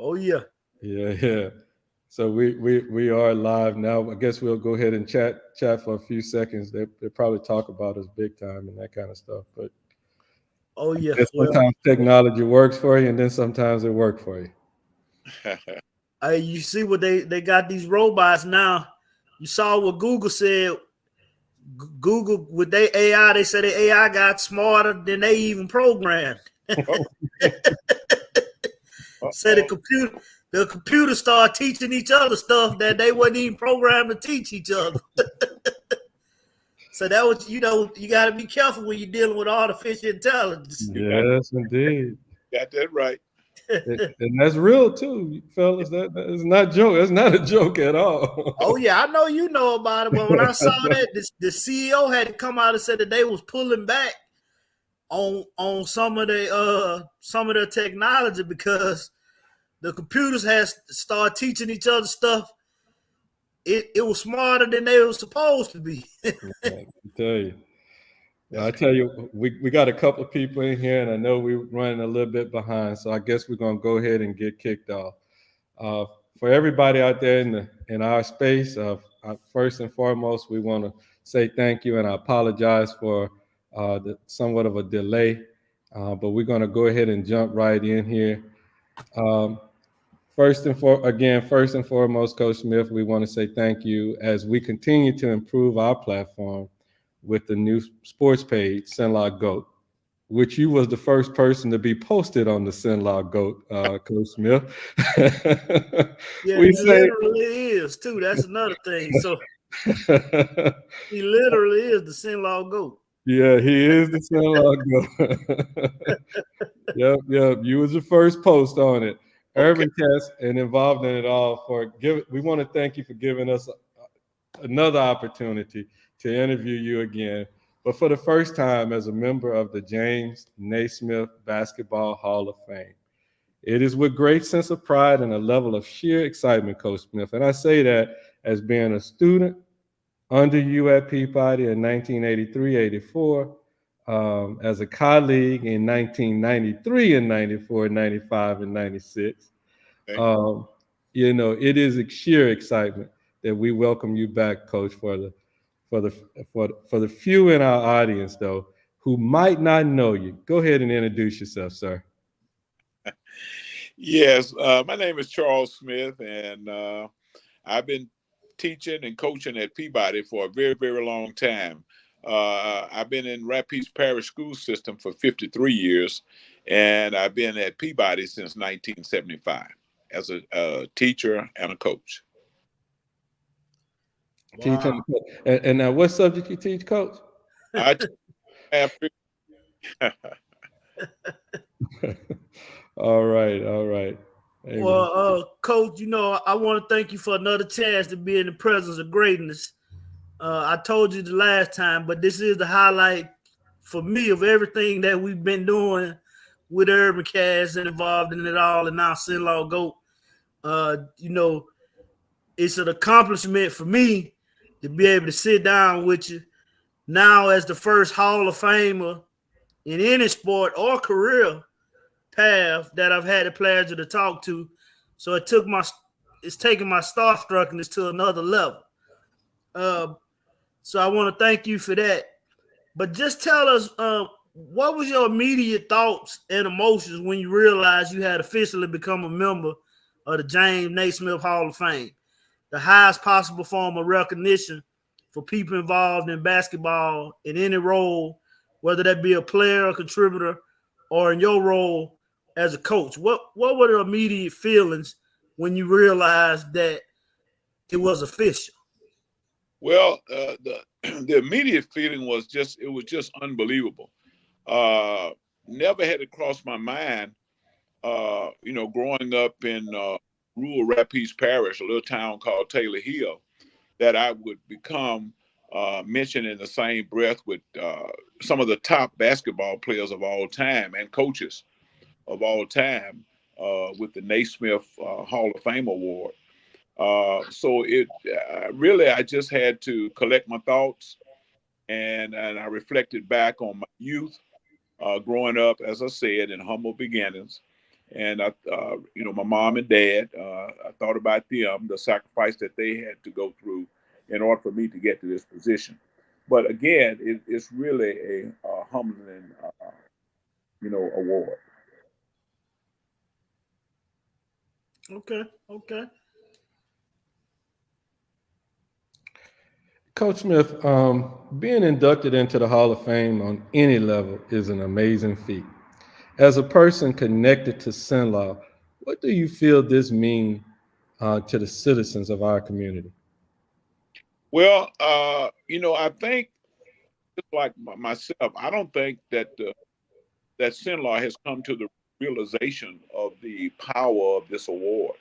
Oh yeah. Yeah. So we are live now. I guess we'll go ahead and chat for a few seconds. They probably talk about us big time and that kind of stuff. But Oh I yeah. guess Well, sometimes technology works for you, and then sometimes it works for you. you see what they got these robots now. You saw what Google said. Google with their AI, they said the AI got smarter than they even programmed. Said Uh-oh. the computer started teaching each other stuff that they wasn't even programmed to teach each other. So that was, you got to be careful when you're dealing with artificial intelligence. You got, Yes, indeed. got that right. And that's real too, fellas. That is not joke. That's not a joke at all. Oh yeah, I know you know about it. But when I saw that, the CEO had to come out and said that they was pulling back on some of their technology because the computers has started teaching each other stuff. It was smarter than they were supposed to be. I tell you. That's I tell you, we got a couple of people in here, and I know we're running a little bit behind, so I guess we're gonna go ahead and get kicked off. Uh, for everybody out there in our space, first and foremost, we want to say thank you, and I apologize for somewhat of a delay, but we're gonna go ahead and jump right in here. Um, first and foremost, Coach Smith, we want to say thank you as we continue to improve our platform with the new sports page, CenlaGOAT, which you was the first person to be posted on the CenlaGOAT, Coach Smith. Yeah, we he say literally is too. That's another thing. So he literally is the CenlaGOAT. yeah, he is the CenlaGOAT. Yep. You was the first post on it. okay. UrbanCast and involved in it all we want to thank you for giving us another opportunity to interview you again, but for the first time as a member of the James Naismith Basketball Hall of Fame. It is with great sense of pride and a level of sheer excitement, Coach Smith, and I say that as being a student under you at Peabody in 1983-84, as a colleague in 1993 and 94, 95, and 96. Okay. Um, it is a sheer excitement that we welcome you back, Coach, for the for the few in our audience though who might not know you. Go ahead and introduce yourself, sir. Yes, my name is Charles Smith, and I've been teaching and coaching at Peabody for a very, very long time. I've been in Rapides Parish School System for 53 years, and I've been at Peabody since 1975 as a teacher and a coach. Teaching, Wow. and now what subject you teach, Coach? I teach math. All right. Amen. Well, Coach, I want to thank you for another chance to be in the presence of greatness. I told you the last time, but this is the highlight for me of everything that we've been doing with UrbanCast and involved in it all, and now CenlaGOAT. Uh, you know, it's an accomplishment for me to be able to sit down with you now as the first Hall of Famer in any sport or career path that I've had the pleasure to talk to. So it's taken my starstruckness to another level. Uh, so I want to thank you for that. But just tell us, what was your immediate thoughts and emotions when you realized you had officially become a member of the James Naismith Hall of Fame, the highest possible form of recognition for people involved in basketball in any role, whether that be a player, a contributor, or in your role as a coach? What were the immediate feelings when you realized that it was official? Well, the immediate feeling was just unbelievable. Uh, Never had it crossed my mind, growing up in rural Rapides Parish, a little town called Taylor Hill, that I would become mentioned in the same breath with some of the top basketball players of all time and coaches of all time with the Naismith Hall of Fame award. So it really, I just had to collect my thoughts, and I reflected back on my youth, growing up, as I said, in humble beginnings, And my mom and dad, I thought about them, the sacrifice that they had to go through in order for me to get to this position. But again, it's really a humbling, award. Okay. Okay. Coach Smith, being inducted into the Hall of Fame on any level is an amazing feat. As a person connected to Cenla, what do you feel this means to the citizens of our community? Well, I think just like myself, I don't think that Sinlaw has come to the realization of the power of this award.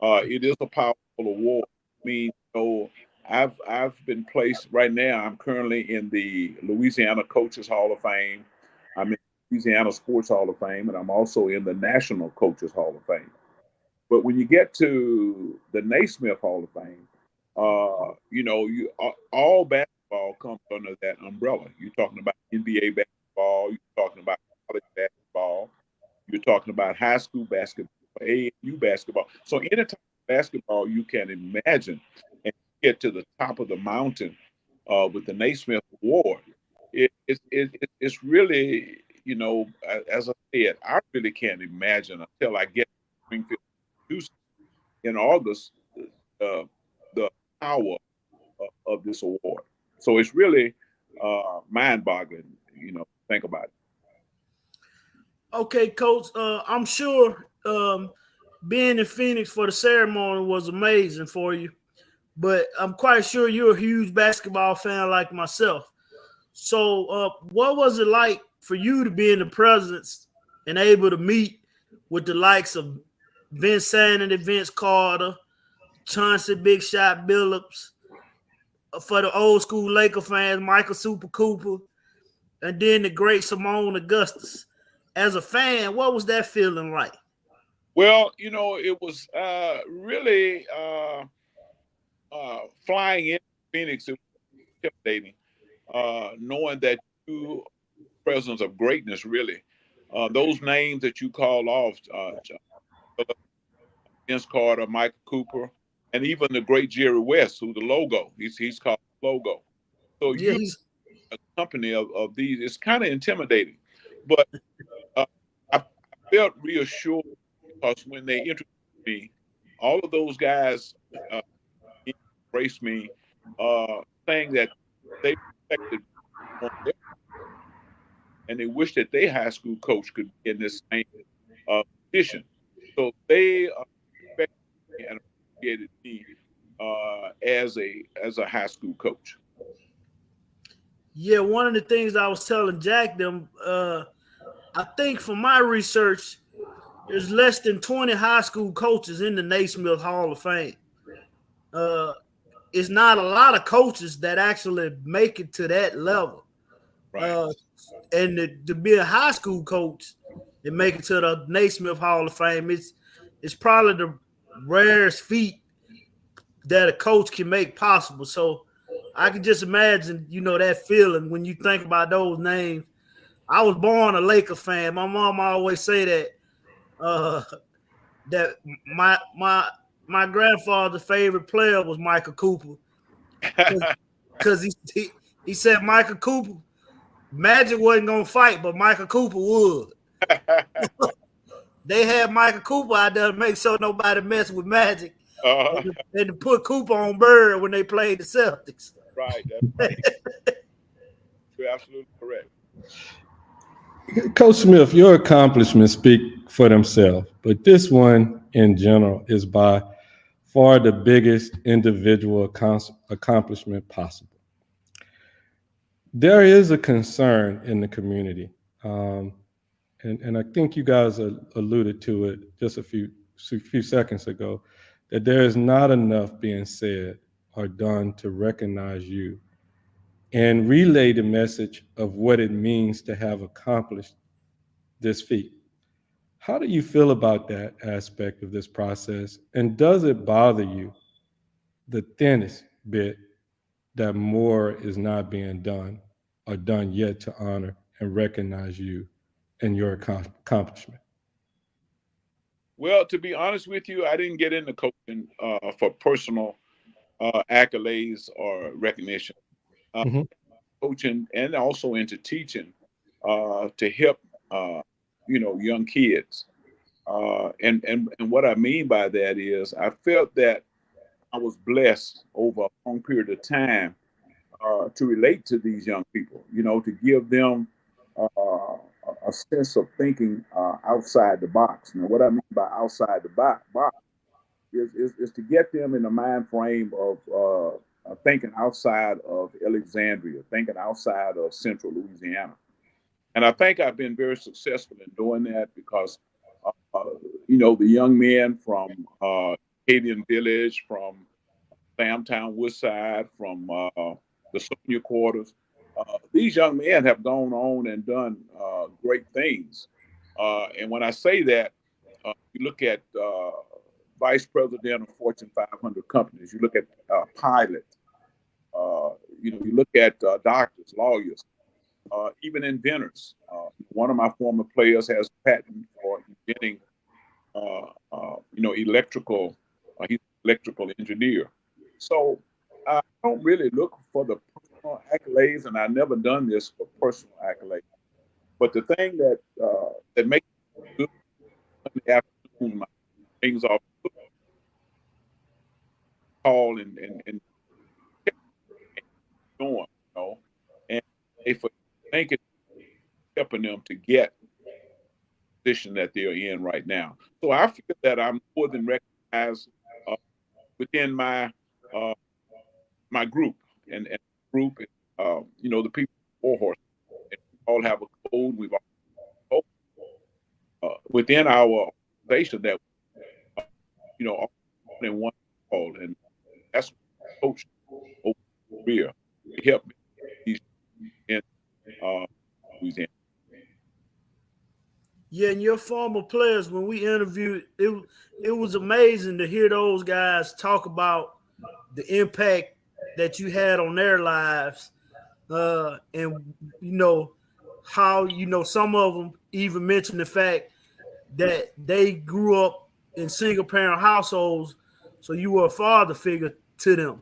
It is a powerful award. I mean, I've been placed right now. I'm currently in the Louisiana Coaches Hall of Fame. I'm in Louisiana Sports Hall of Fame, and I'm also in the National Coaches Hall of Fame. But when you get to the Naismith Hall of Fame, all basketball comes under that umbrella. You're talking about NBA basketball. You're talking about college basketball. You're talking about high school basketball, AAU basketball. So any type of basketball you can imagine, and get to the top of the mountain with the Naismith Award, it's really, as I said, I really can't imagine until I get to Springfield in August uh, the power of this award. So it's really mind-boggling, think about it. Okay, Coach. I'm sure being in Phoenix for the ceremony was amazing for you, but I'm quite sure you're a huge basketball fan like myself. So, what was it like for you to be in the presence and able to meet with the likes of Vince Sandin and Vince Carter, Chauncey Big Shot Billups, for the old school Laker fans, Michael Super Cooper, and then the great Simone Augustus? As a fan, what was that feeling like? Well, it was really flying in Phoenix. It was intimidating, knowing that you presence of greatness, really. Those names that you call off, Vince Carter, Michael Cooper, and even the great Jerry West, who the logo, he's called logo. So Yeah, you a company of these, it's kind of intimidating. But I felt reassured because when they introduced me, all of those guys uh, embraced me, saying that they respected me and they wish that their high school coach could be in this same position. So they respected me and appreciated me as a high school coach. yeah. One of the things I was telling Jack them, I think from my research, there's less than 20 high school coaches in the Naismith Hall of Fame. Uh, it's not a lot of coaches that actually make it to that level. Right. Uh, and to be a high school coach and make it to the Naismith Hall of Fame, it's probably the rarest feat that a coach can make possible. So I can just imagine, that feeling when you think about those names. I was born a Laker fan. My mom always say that uh, that my grandfather's favorite player was Michael Cooper because he said Michael Cooper Magic wasn't gonna fight, but Michael Cooper would. They had Michael Cooper out there to make sure nobody messed with Magic, uh, and to put Cooper on Bird when they played the Celtics. right. That's right. You're absolutely correct. Coach Smith, your accomplishments speak for themselves, but this one in general is by far the biggest individual accomplishment possible. There is a concern in the community, um, and I think you guys alluded to it just a few seconds ago, that there is not enough being said or done to recognize you and relay the message of what it means to have accomplished this feat. How do you feel about that aspect of this process? And does it bother you the thinnest bit that more is not being done or done yet to honor and recognize you and your accomplishment? Well, to be honest with you, I didn't get into coaching for personal accolades or recognition. Uh, Hmm. Coaching and also into teaching to help young kids. And what I mean by that is I felt that I was blessed over a long period of time to relate to these young people, to give them a sense of thinking outside the box. Now, what I mean by outside the box is to get them in the mind frame of thinking outside of Alexandria, thinking outside of Central Louisiana. And I think I've been very successful in doing that because, uh, the young men from Acadian Village, from Samtown Woodside, from the Sonia Quarters. These young men have gone on and done great things. And when I say that, you look at vice president of Fortune 500 companies, you look at pilots, you look at doctors, lawyers, even inventors. One of my former players has a patent for inventing, electrical. He's an electrical engineer. So I don't really look for the personal accolades, and I've never done this for personal accolades. But the thing that makes me good in the afternoon, my things are call and doing, and they for thinking helping them to get the position that they're in right now. So I feel that I'm more than recognized uh, within uh, my group and group, the people four horse. And we all have a code. We've all within our organization that all in one call, and that's what coach over career to help me in uh, Louisiana. Yeah, and your former players, when we interviewed, it was amazing to hear those guys talk about the impact that you had on their lives, and how some of them even mentioned the fact that they grew up in single parent households, so you were a father figure to them.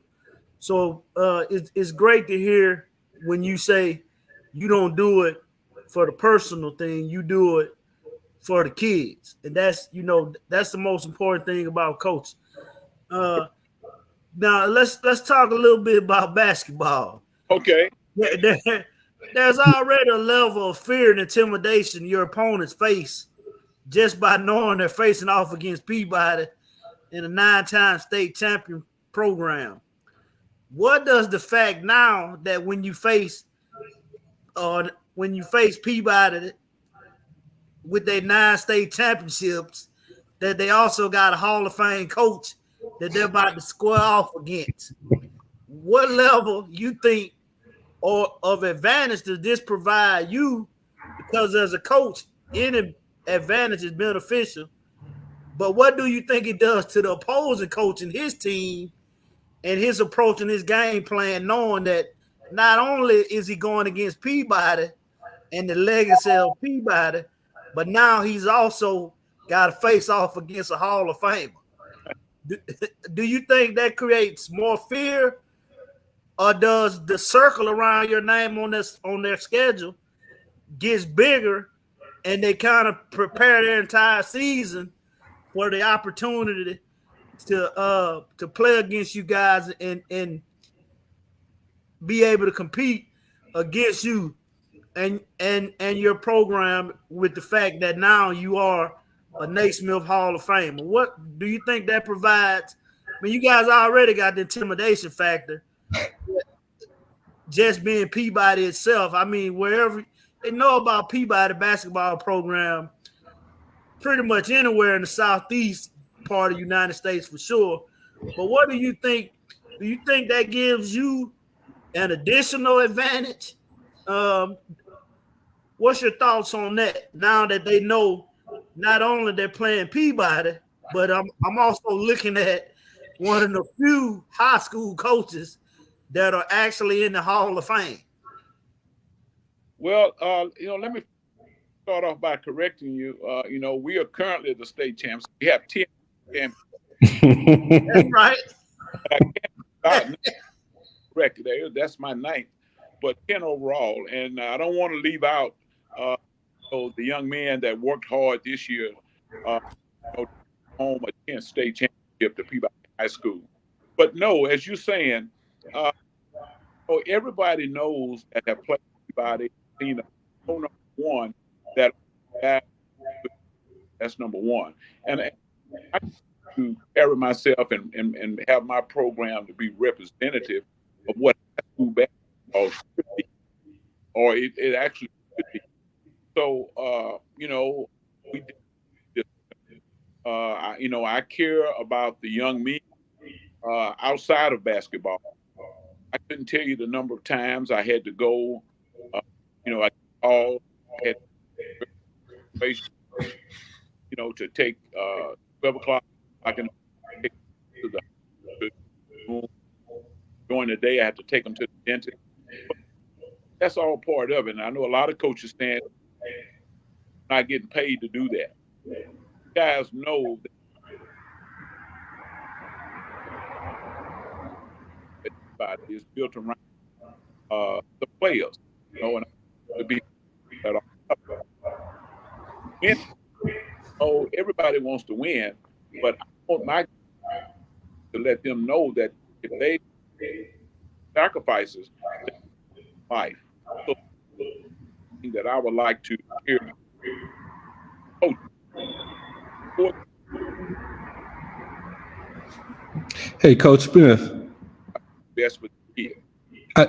So it's great to hear when you say you don't do it for the personal thing, you do it for the kids, and that's the most important thing about coaching. Uh, Now let's talk a little bit about basketball. Okay. There's already a level of fear and intimidation your opponents face just by knowing they're facing off against Peabody in a 9-time state champion program. What does the fact now that when you face Peabody with their 9 state championships, that they also got a Hall of Fame coach that they're about to square off against? What level you think or of advantage does this provide you? Because as a coach, any advantage is beneficial. But what do you think it does to the opposing coach and his team and his approach and his game plan, knowing that not only is he going against Peabody and the legacy of Peabody, but now he's also got to face off against a Hall of Famer? Do you think that creates more fear, or does the circle around your name on their schedule gets bigger, and they kind of prepare their entire season for the opportunity to play against you guys and be able to compete against you and your program, with the fact that now you are a Naismith Hall of Famer? What do you think that provides? I mean, you guys already got the intimidation factor, just being Peabody itself. I mean, wherever they know about Peabody basketball program, pretty much anywhere in the southeast part of the United States for sure. But what do you think? Do you think that gives you an additional advantage? Um, what's your thoughts on that? Now that they know not only they're playing Peabody, but I'm also looking at one of the few high school coaches that are actually in the Hall of Fame. Well, let me start off by correcting you. We are currently the state champs. We have 10 champions. That's right. I can't correct it. That's my ninth, but 10 overall. And I don't want to leave out the young men that worked hard this year. Uh, home a 10th state championship to Peabody High School. But no, as you're saying, uh, everybody knows that have played Peabody, seen number one, that that's number one. And I to carry myself and have my program to be representative of what high school basketball should be, or it actually should be. So, we did this. I care about the young men outside of basketball. I couldn't tell you the number of times I had to go. I all had to take 12 o'clock. I can take to the room during the day. I have to take them to the dentist. But that's all part of it. And I know a lot of coaches stand not getting paid to do that. Guys know that is built around the players, and to be that win. Everybody wants to win, but I want my to let them know that if they sacrifices life, so that I would like to hear. Hey, Coach Smith. Best with the kid.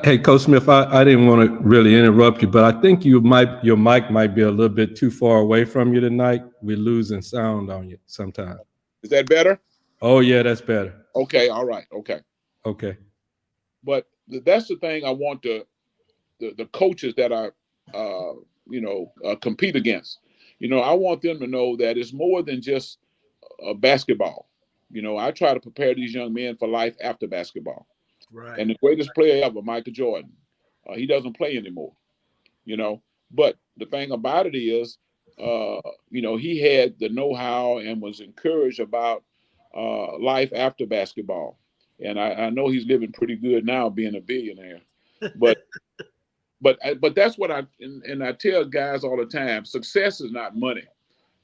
Hey, Coach Smith, I didn't want to really interrupt you, but I think your mic might be a little bit too far away from you tonight. We're losing sound on you sometimes. Is that better? Oh, yeah, that's better. Okay, all right, okay. But that's the thing I want the coaches that are, compete against. I want them to know that it's more than just basketball. I try to prepare these young men for life after basketball. Right. And the greatest player ever, Michael Jordan, he doesn't play anymore. But the thing about it is, he had the know-how and was encouraged about life after basketball. And I know he's living pretty good now, being a billionaire. But but that's what I tell guys all the time. Success is not money.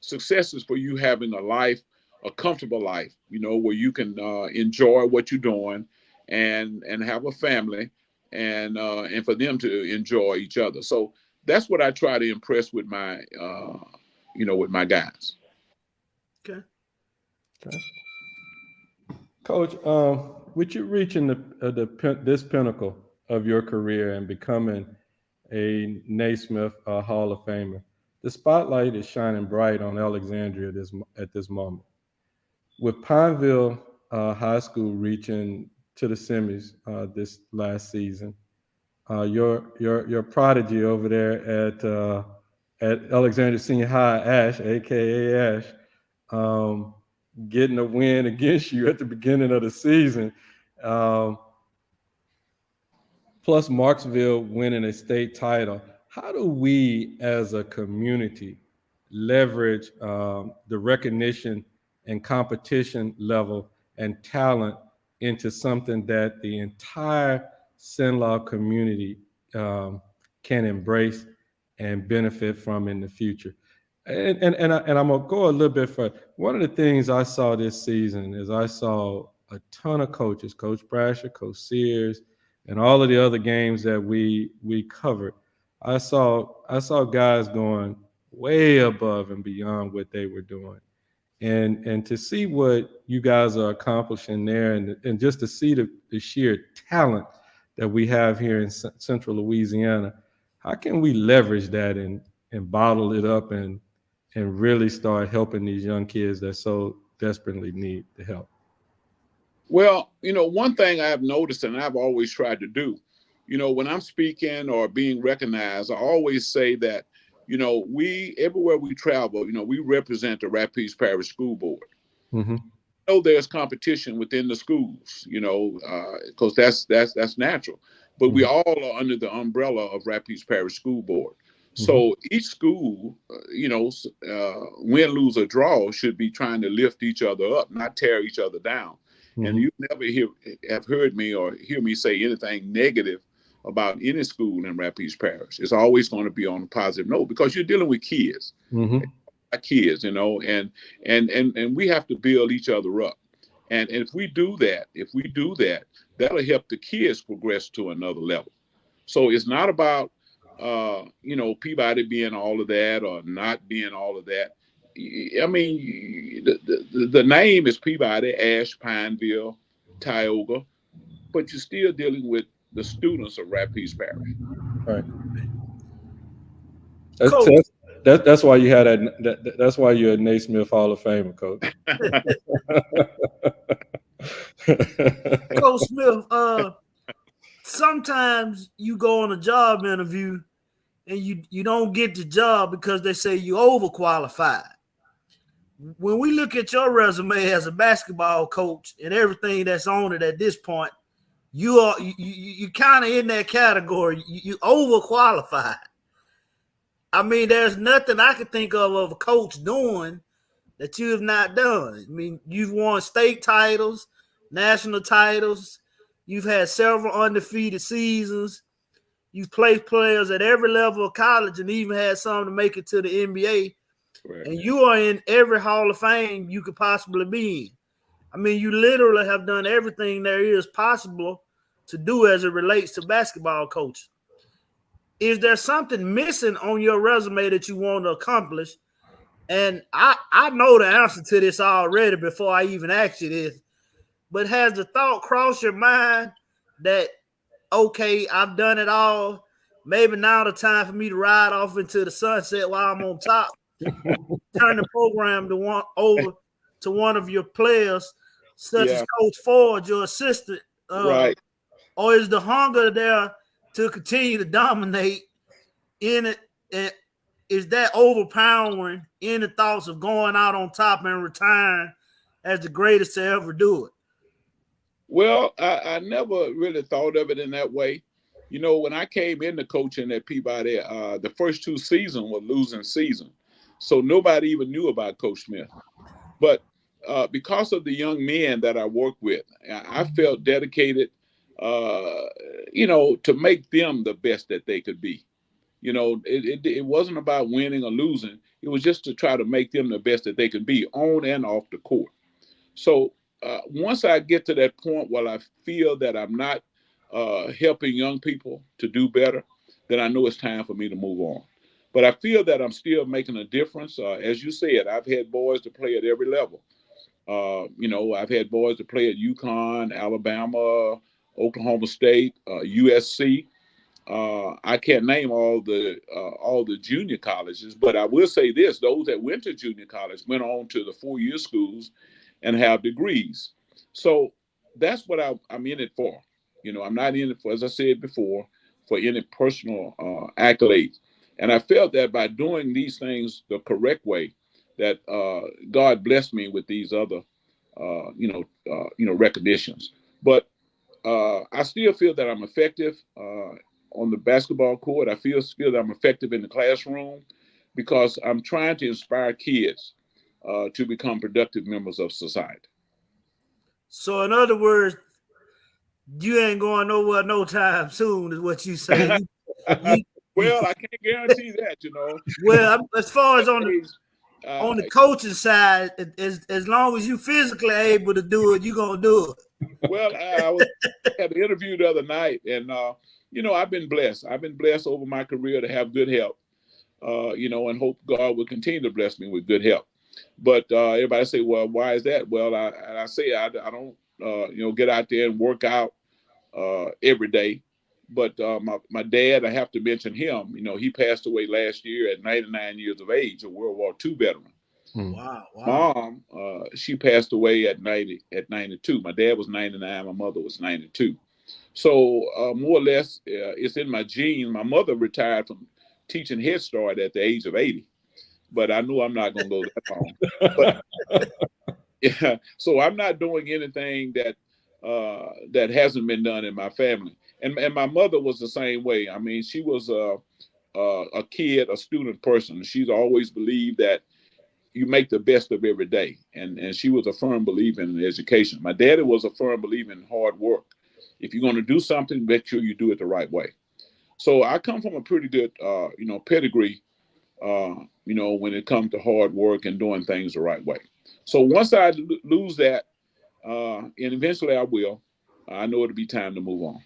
Success is for you having a comfortable life, where you can enjoy what you're doing and have a family and for them to enjoy each other. So that's what I try to impress with my with my guys. Okay. Coach, with you reaching this pinnacle of your career and becoming a Naismith Hall of Famer, the spotlight is shining bright on Alexandria at this moment. With Pineville High School reaching to the semis this last season, your prodigy over there at Alexandria Senior High, Ash, aka Ash, getting a win against you at the beginning of the season, plus Marksville winning a state title. How do we as a community leverage the recognition and competition level and talent into something that the entire CenlaGOAT community can embrace and benefit from in the future? And I'm gonna go a little bit further. One of the things I saw this season is I saw a ton of coaches, Coach Brasher, Coach Sears, and all of the other games that we covered. I saw guys going way above and beyond what they were doing. And to see what you guys are accomplishing there and just to see the sheer talent that we have here in Central Louisiana, how can we leverage that and bottle it up and really start helping these young kids that so desperately need the help? Well, one thing I've noticed and I've always tried to do, when I'm speaking or being recognized, I always say that, we everywhere we travel, we represent the Rapides Parish School Board. Mm-hmm. There's competition within the schools, because that's natural. But we all are under the umbrella of Rapides Parish School Board. So each school, win, lose, or draw, should be trying to lift each other up, not tear each other down. And you never have heard me or hear me say anything negative about any school in Rapides Parish. It's always going to be on a positive note because you're dealing with kids, kids, and we have to build each other up. And if we do that, that'll help the kids progress to another level. So it's not about Peabody being all of that or not being all of that. I mean, the name is Peabody, Ash, Pineville, Tioga, but you're still dealing with the students of Rapides Parish. Right. Coach. That's why you had that. That's why you're a Naismith Hall of Famer, Coach. Coach Smith, sometimes you go on a job interview and you don't get the job because they say you're overqualified. When we look at your resume as a basketball coach and everything that's on it at this point, you kind of in that category. You overqualified. I mean, there's nothing I can think of a coach doing that you have not done. I mean, you've won state titles, national titles. You've had several undefeated seasons. You've played players at every level of college and even had some to make it to the NBA. Right. And you are in every Hall of Fame you could possibly be in. I mean, you literally have done everything there is possible to do as it relates to basketball coaching. Is there something missing on your resume that you want to accomplish? And I know the answer to this already before I even ask you this, but has the thought crossed your mind that, okay, I've done it all. Maybe now the time for me to ride off into the sunset while I'm on top. Turn the program over to one of your players, such as Coach Ford, your assistant. Right. Or is the hunger there to continue to dominate in it? And is that overpowering in the thoughts of going out on top and retiring as the greatest to ever do it? Well, I never really thought of it in that way. You know, when I came into coaching at Peabody, the first 2 seasons were losing season. So nobody even knew about Coach Smith. But because of the young men that I worked with, I felt dedicated, to make them the best that they could be. You know, it wasn't about winning or losing. It was just to try to make them the best that they could be on and off the court. So once I get to that point where I feel that I'm not helping young people to do better, then I know it's time for me to move on. But I feel that I'm still making a difference. As you said, I've had boys to play at every level. I've had boys to play at UConn, Alabama, Oklahoma State, USC. I can't name all the junior colleges, but I will say this: those that went to junior college went on to the 4-year schools and have degrees. So that's what I'm in it for. You know, I'm not in it for, as I said before, for any personal accolades. And I felt that by doing these things the correct way, that God blessed me with these other, recognitions. But I still feel that I'm effective on the basketball court. I feel that I'm effective in the classroom because I'm trying to inspire kids to become productive members of society. So in other words, you ain't going nowhere no time soon is what you say. Well, I can't guarantee that, you know. Well, as far as on the coaching side, as long as you physically able to do it, you're going to do it. Well, I had an interview the other night, and, I've been blessed. I've been blessed over my career to have good health, and hope God will continue to bless me with good health. But everybody say, well, why is that? Well, I say I don't, get out there and work out every day. But my dad, I have to mention him. You know, he passed away last year at 99 years of age, a World War II veteran. Wow. Mom, she passed away at 92. My dad was 99. My mother was 92. So more or less, it's in my genes. My mother retired from teaching Head Start at the age of 80. But I knew I'm not going to go that long. But, yeah, so I'm not doing anything that hasn't been done in my family. And my mother was the same way. I mean, she was a kid, a student person. She's always believed that you make the best of every day. And she was a firm believer in education. My daddy was a firm believer in hard work. If you're going to do something, make sure you do it the right way. So I come from a pretty good, pedigree, when it comes to hard work and doing things the right way. So once I lose that, and eventually I will, I know it'll be time to move on.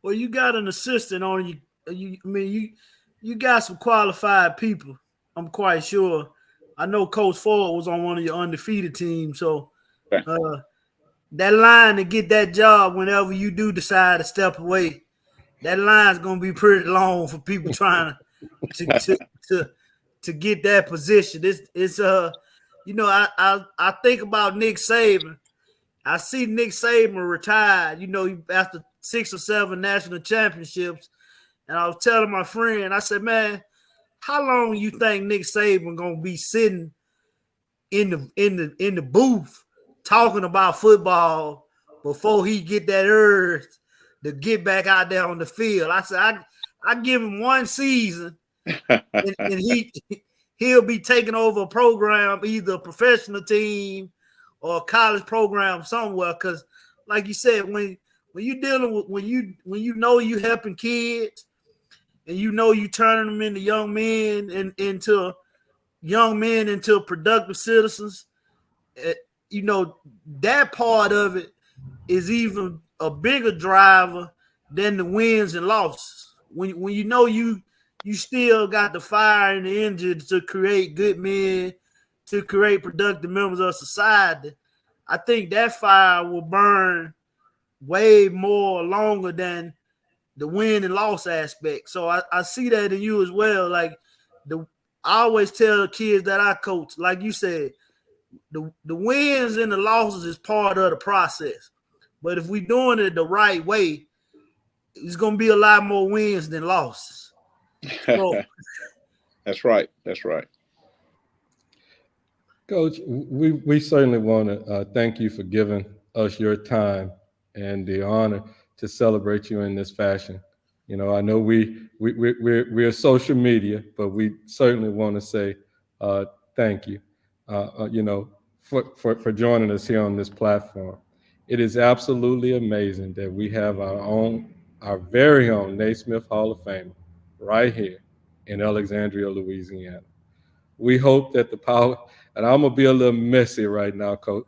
Well, you got an assistant on you. You got some qualified people. I'm quite sure. I know Coach Ford was on one of your undefeated teams, so that line to get that job whenever you do decide to step away, that line's gonna be pretty long for people trying to get that position. It's I think about Nick Saban. I see Nick Saban retired, after 6 or 7 national championships. And I was telling my friend, I said, man, how long you think Nick Saban gonna be sitting in the booth talking about football before he get that urge to get back out there on the field? I said, I give him 1 season and he'll be taking over a program, either a professional team or a college program somewhere. Because, like you said, when you're dealing with when you helping kids and you turning them into young men and into productive citizens, that part of it is even a bigger driver than the wins and losses. When you still got the fire and the engine to create good men, to create productive members of society, I think that fire will burn way more longer than the win and loss aspect. So I see that in you as well. Like I always tell the kids that I coach, like you said, the wins and the losses is part of the process. But if we're doing it the right way, it's going to be a lot more wins than losses. So, That's right. That's right. Coach, we certainly want to thank you for giving us your time and the honor to celebrate you in this fashion. I know we're social media, but we certainly want to say thank you. For joining us here on this platform. It is absolutely amazing that we have our very own Naismith Hall of Famer right here in Alexandria, Louisiana. We hope that the power, and I'm gonna be a little messy right now, Coach.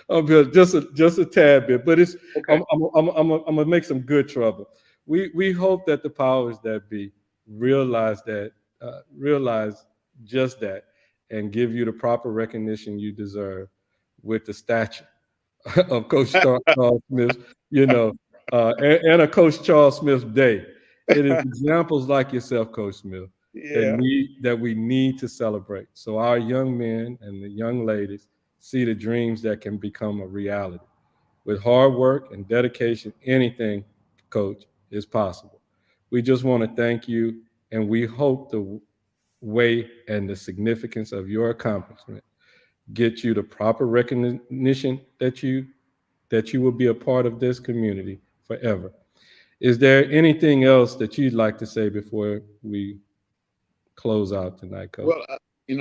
I'll be just a tad bit, but it's okay. I'm gonna make some good trouble. We hope that the powers that be realize just that and give you the proper recognition you deserve with the stature of Coach Charles Smith, and a Coach Charles Smith Day. It is examples like yourself, Coach Smith, that we need to celebrate. So our young men and the young ladies see the dreams that can become a reality. With hard work and dedication, anything, Coach, is possible. We just want to thank you, and we hope the weight and the significance of your accomplishment get you the proper recognition that you will be a part of this community forever. Is there anything else that you'd like to say before we close out tonight, Coach? Well,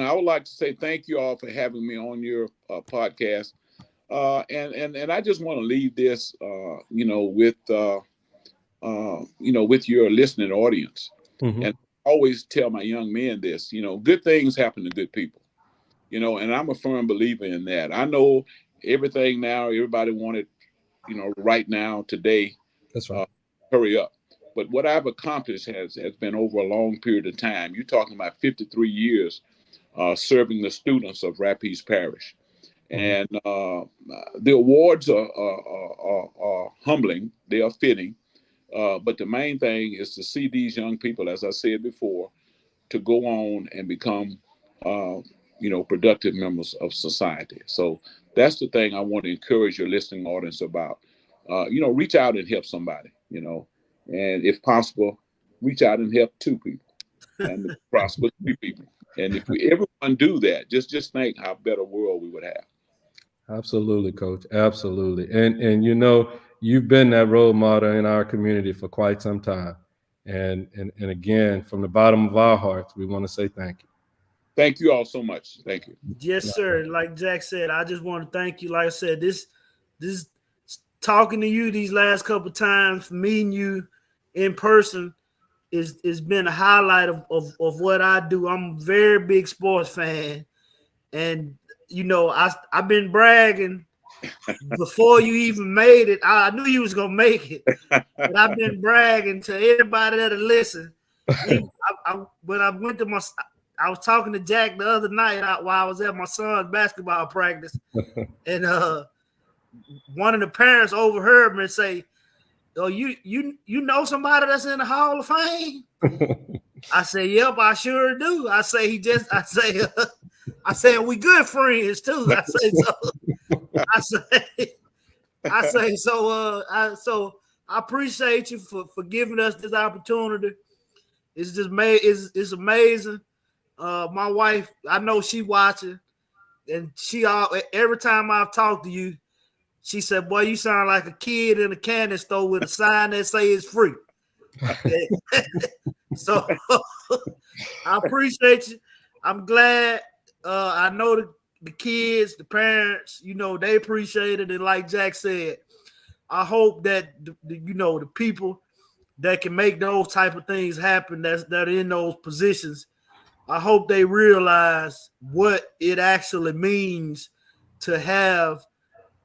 I would like to say thank you all for having me on your podcast. And I just want to leave this, with your listening audience. Mm-hmm. And I always tell my young men this, good things happen to good people, and I'm a firm believer in that. I know everything now, everybody wanted, right now, today. That's right. Hurry up. But what I've accomplished has been over a long period of time. You're talking about 53 years serving the students of Rapides Parish. And the awards are humbling. They are fitting. But the main thing is to see these young people, as I said before, to go on and become, productive members of society. So that's the thing I want to encourage your listening audience about. Reach out and help somebody, and if possible, reach out and help 2 people and prosper 3 people. And if everyone do that, just think how better world we would have. Absolutely, Coach. Absolutely. And you've been that role model in our community for quite some time. And again, from the bottom of our hearts, we want to say thank you. Thank you all so much. Thank you. Yes, sir. Like Jack said, I just want to thank you. Like I said, this talking to you these last couple of times, meeting you in person is been a highlight of what I do. I'm a very big sports fan. And I've been bragging before you even made it. I knew you was gonna make it, but I've been bragging to everybody that'll listen. When I went to I was talking to Jack the other night while I was at my son's basketball practice, and one of the parents overheard me say, "Oh, you know somebody that's in the Hall of Fame?" I say, "Yep, I sure do." I say, I say, we good friends too. I say, so I appreciate you for giving us this opportunity. It's just it's amazing. My wife, I know she watching, and every time I've talked to you, she said, "Boy, you sound like a kid in a candy store with a sign that say it's free." So I appreciate you. I'm glad. I know the kids, the parents, they appreciate it. And like Jack said, I hope that the people that can make those type of things happen, that are in those positions, I hope they realize what it actually means to have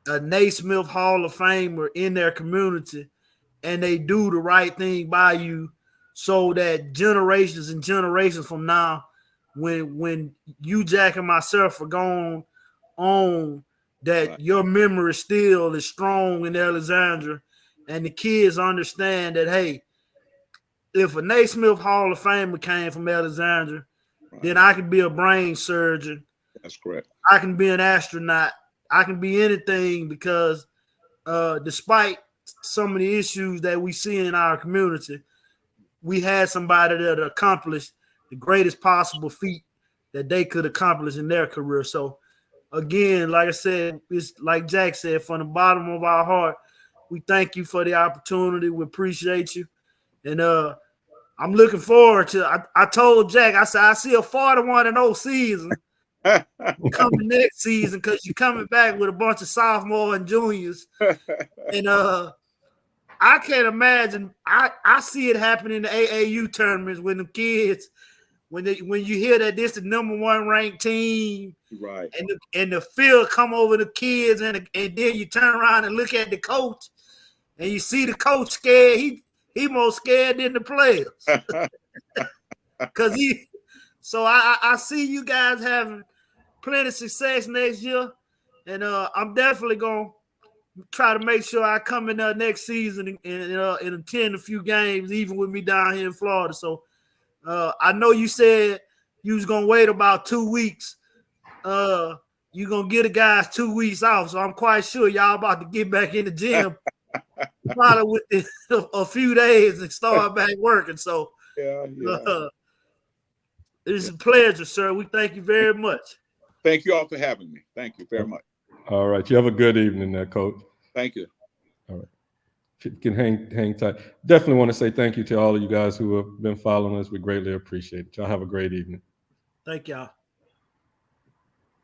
a Naismith Hall of Famer in their community, and they do the right thing by you, so that generations and generations from now, when you, Jack, and myself are gone on, that right, your memory still is strong in Alexandria, and the kids understand that, hey, if a Naismith Hall of Famer came from Alexandria, right, then I can be a brain surgeon. That's correct. I can be an astronaut. I can be anything, because despite some of the issues that we see in our community, we had somebody that accomplished the greatest possible feat that they could accomplish in their career. So again, like I said, it's like Jack said, from the bottom of our heart, we thank you for the opportunity. We appreciate you. And I'm looking forward to, I told Jack, I said, I see a 41-0 season coming next season, because you're coming back with a bunch of sophomores and juniors. And I can't imagine. I see it happen in the AAU tournaments when the kids, when you hear that this is the #1 ranked team, right? And the field come over the kids, and then you turn around and look at the coach, and you see the coach scared. He more scared than the players, because So I see you guys having plenty of success next year, and I'm definitely gonna try to make sure I come in next season and attend a few games, even with me down here in Florida. So I know you said you was gonna wait about 2 weeks. You're gonna get the guys 2 weeks off, so I'm quite sure y'all about to get back in the gym probably with a few days and start back working. So yeah. It's a pleasure, sir. We thank you very much. Thank you all for having me. Thank you very much. All right. You have a good evening there, Coach. Thank you. All right. If you can hang tight. Definitely want to say thank you to all of you guys who have been following us. We greatly appreciate it. Y'all have a great evening. Thank y'all.